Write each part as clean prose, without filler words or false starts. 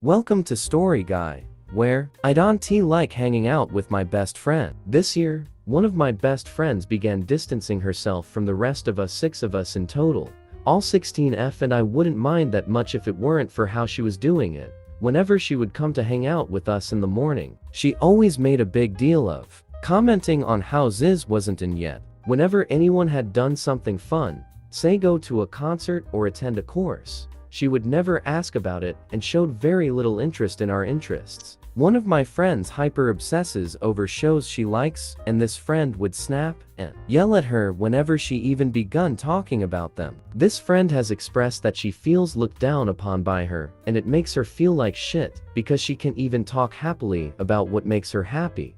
Welcome to Story Guy, where I don't like hanging out with my best friend. This year, one of my best friends began distancing herself from the rest of us, 6 of us in total, all 16F, and I wouldn't mind that much if it weren't for how she was doing it. Whenever she would come to hang out with us in the morning, she always made a big deal of commenting on how Ziz wasn't in yet. Whenever anyone had done something fun, say go to a concert or attend a course, she would never ask about it and showed very little interest in our interests. One of my friends hyper-obsesses over shows she likes, and this friend would snap and yell at her whenever she even begun talking about them. This friend has expressed that she feels looked down upon by her, and it makes her feel like shit, because she can even talk happily about what makes her happy.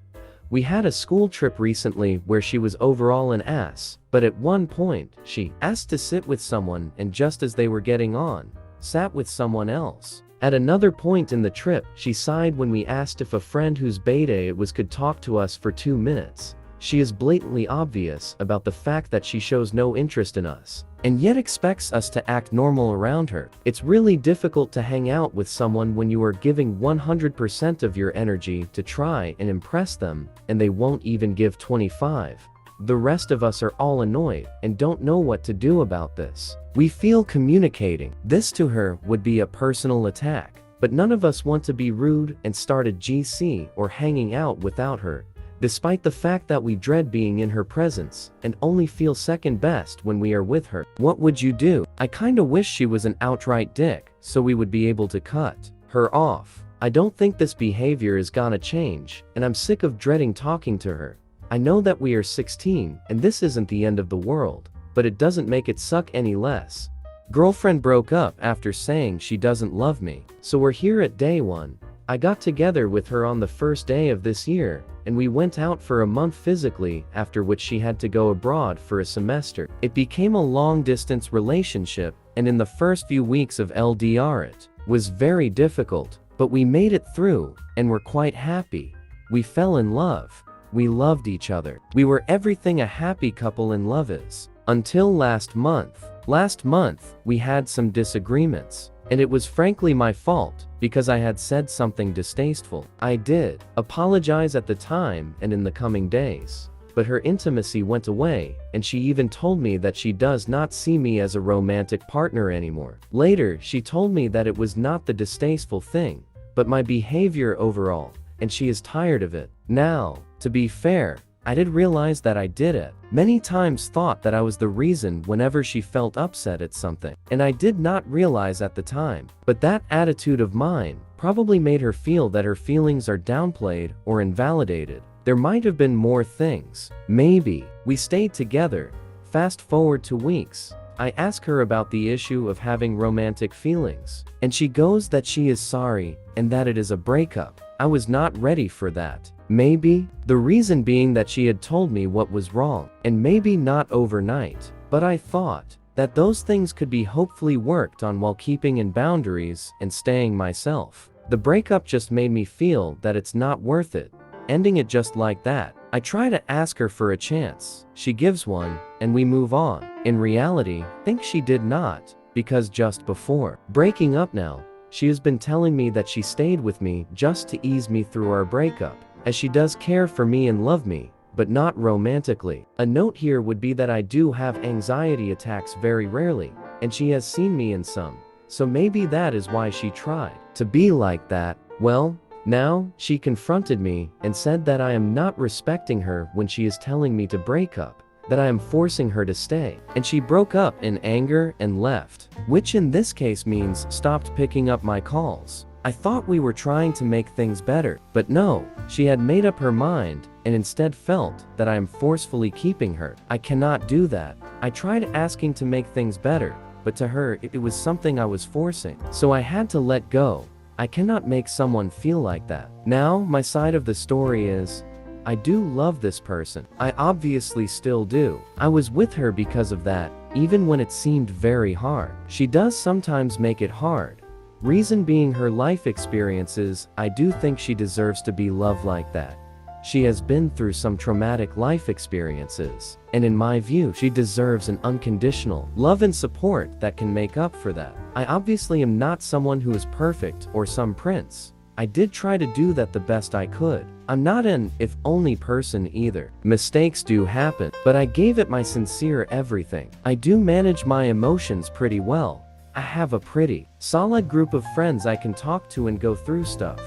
We had a school trip recently where she was overall an ass, but at one point, she asked to sit with someone, and just as they were getting on, sat with someone else. At another point in the trip, she sighed when we asked if a friend whose beta it was could talk to us for 2 minutes. She is blatantly obvious about the fact that she shows no interest in us, and yet expects us to act normal around her. It's really difficult to hang out with someone when you are giving 100% of your energy to try and impress them, and they won't even give 25. The rest of us are all annoyed and don't know what to do about this. We feel communicating this to her would be a personal attack, but none of us want to be rude and start a GC or hanging out without her, despite the fact that we dread being in her presence and only feel second best when we are with her. What would you do? I kinda wish she was an outright dick, so we would be able to cut her off. I don't think this behavior is gonna change, and I'm sick of dreading talking to her. I know that we are 16, and this isn't the end of the world, but it doesn't make it suck any less. Girlfriend broke up after saying she doesn't love me, so we're here at day 1. I got together with her on the first day of this year, and we went out for a month physically, after which she had to go abroad for a semester. It became a long-distance relationship, and in the first few weeks of LDR it was very difficult, but we made it through, and were quite happy. We fell in love. We loved each other. We were everything a happy couple in love is. Until last month. Last month, we had some disagreements. And it was frankly my fault, because I had said something distasteful. I did apologize at the time and in the coming days. But her intimacy went away, and she even told me that she does not see me as a romantic partner anymore. Later, she told me that it was not the distasteful thing, but my behavior overall, and she is tired of it. Now, to be fair, I did realize that I did it. Many times thought that I was the reason whenever she felt upset at something, and I did not realize at the time. But that attitude of mine probably made her feel that her feelings are downplayed or invalidated. There might have been more things. Maybe. We stayed together. Fast forward to weeks. I ask her about the issue of having romantic feelings, and she goes that she is sorry and that it is a breakup. I was not ready for that. Maybe the reason being that she had told me what was wrong, and maybe not overnight, but I thought that those things could be hopefully worked on while keeping in boundaries and staying myself. The breakup just made me feel that it's not worth it, ending it just like that. I try to ask her for a chance. She gives one, and we move on. In reality, I think she did not, because just before breaking up now, she has been telling me that she stayed with me just to ease me through our breakup, as she does care for me and love me, but not romantically. A note here would be that I do have anxiety attacks very rarely, and she has seen me in some, so maybe that is why she tried to be like that. Well, now, she confronted me and said that I am not respecting her when she is telling me to break up, that I am forcing her to stay, and she broke up in anger and left, which in this case means stopped picking up my calls. I thought we were trying to make things better, but no, she had made up her mind and instead felt that I am forcefully keeping her. I cannot do that. I tried asking to make things better, but to her it was something I was forcing, so I had to let go. I cannot make someone feel like that. Now, my side of the story is, I do love this person. I obviously still do. I was with her because of that, even when it seemed very hard. She does sometimes make it hard. Reason being her life experiences. I do think she deserves to be loved like that. She has been through some traumatic life experiences, and in my view, she deserves an unconditional love and support that can make up for that. I obviously am not someone who is perfect or some prince. I did try to do that the best I could. I'm not an if only person either. Mistakes do happen, but I gave it my sincere everything. I do manage my emotions pretty well. I have a pretty solid group of friends I can talk to and go through stuff.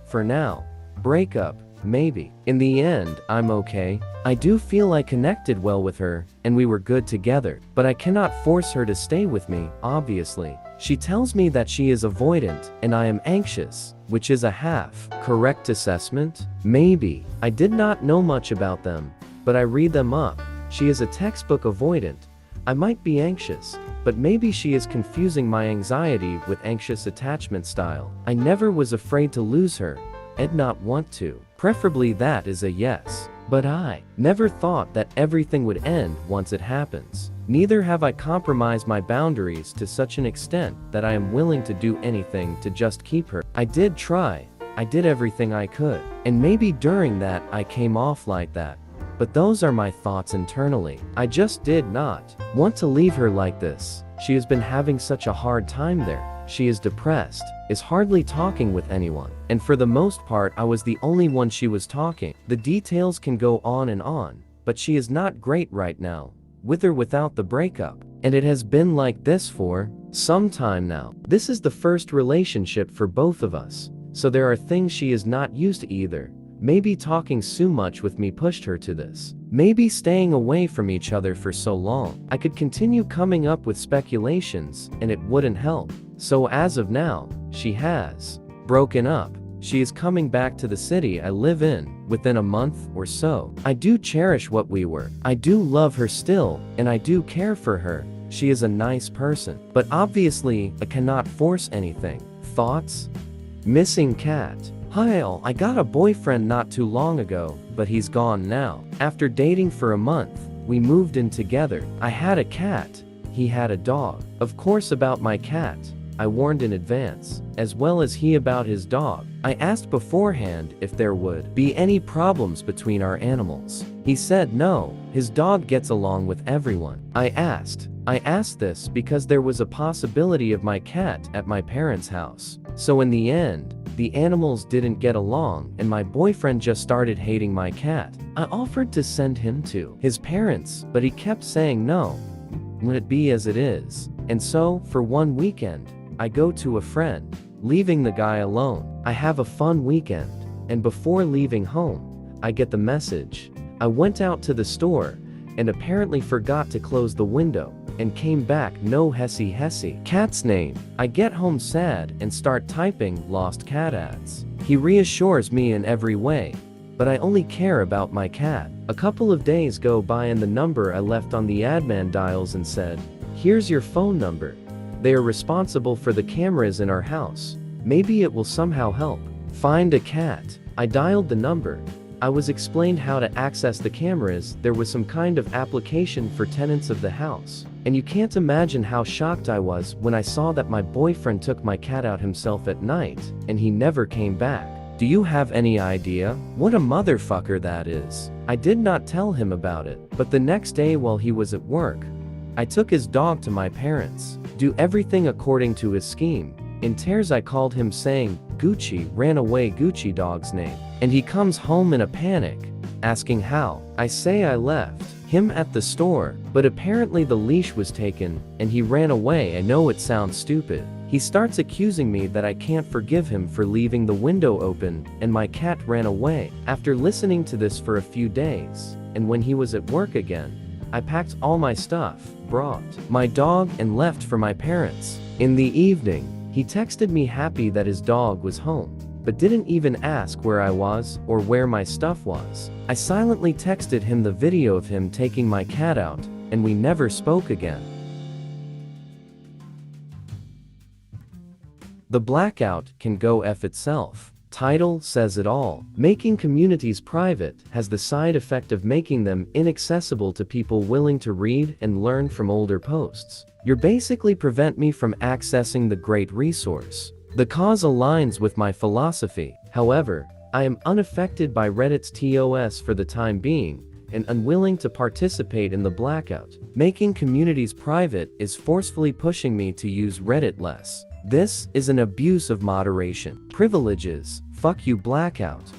For now, breakup, maybe. In the end, I'm okay. I do feel I connected well with her, and we were good together, but I cannot force her to stay with me, obviously. She tells me that she is avoidant, and I am anxious, which is a half correct assessment? Maybe. I did not know much about them, but I read them up. She is a textbook avoidant. I might be anxious, but maybe she is confusing my anxiety with anxious attachment style. I never was afraid to lose her. I'd not want to. Preferably that is a yes. But I never thought that everything would end once it happens. Neither have I compromised my boundaries to such an extent that I am willing to do anything to just keep her. I did try. I did everything I could. And maybe during that I came off like that. But those are my thoughts internally. I just did not want to leave her like this. She has been having such a hard time there. She is depressed, is hardly talking with anyone, and for the most part I was the only one she was talking. The details can go on, but she is not great right now, with or without the breakup. And it has been like this for some time now. This is the first relationship for both of us, so there are things she is not used to either. Maybe talking so much with me pushed her to this. Maybe staying away from each other for so long. I could continue coming up with speculations, and it wouldn't help. So as of now, she has broken up. She is coming back to the city I live in within a month or so. I do cherish what we were. I do love her still, and I do care for her. She is a nice person. But obviously, I cannot force anything. Thoughts? Missing cat. Hi all, I got a boyfriend not too long ago, but he's gone now. After dating for a month, we moved in together. I had a cat. He had a dog. Of course about my cat, I warned in advance, as well as he about his dog. I asked beforehand if there would be any problems between our animals. He said no, his dog gets along with everyone. I asked this because there was a possibility of my cat at my parents' house. So in the end, the animals didn't get along and my boyfriend just started hating my cat. I offered to send him to his parents, but he kept saying no. Let it be as it is. And so, for one weekend, I go to a friend, leaving the guy alone. I have a fun weekend, and before leaving home, I get the message. I went out to the store, and apparently forgot to close the window, and came back no Hesse. Cat's name. I get home sad and start typing lost cat ads. He reassures me in every way, but I only care about my cat. A couple of days go by and the number I left on the adman dials and said, "Here's your phone number. They are responsible for the cameras in our house. Maybe it will somehow help. Find a cat." I dialed the number. I was explained how to access the cameras. There was some kind of application for tenants of the house. And you can't imagine how shocked I was when I saw that my boyfriend took my cat out himself at night, and he never came back. Do you have any idea what a motherfucker that is? I did not tell him about it, but the next day while he was at work, I took his dog to my parents. Do everything according to his scheme. In tears I called him saying, Gucci ran away, Gucci dog's name. And he comes home in a panic, asking how. I say I left him at the store, but apparently the leash was taken, and he ran away. I know it sounds stupid. He starts accusing me that I can't forgive him for leaving the window open, and my cat ran away. After listening to this for a few days, and when he was at work again, I packed all my stuff, brought my dog, and left for my parents. In the evening, he texted me happy that his dog was home, but didn't even ask where I was or where my stuff was. I silently texted him the video of him taking my cat out, and we never spoke again. The blackout can go F itself. Title says it all. Making communities private has the side effect of making them inaccessible to people willing to read and learn from older posts. You basically prevent me from accessing the great resource. The cause aligns with my philosophy. However, I am unaffected by Reddit's TOS for the time being, and unwilling to participate in the blackout. Making communities private is forcefully pushing me to use Reddit less. This is an abuse of moderation. Privileges, fuck you blackout.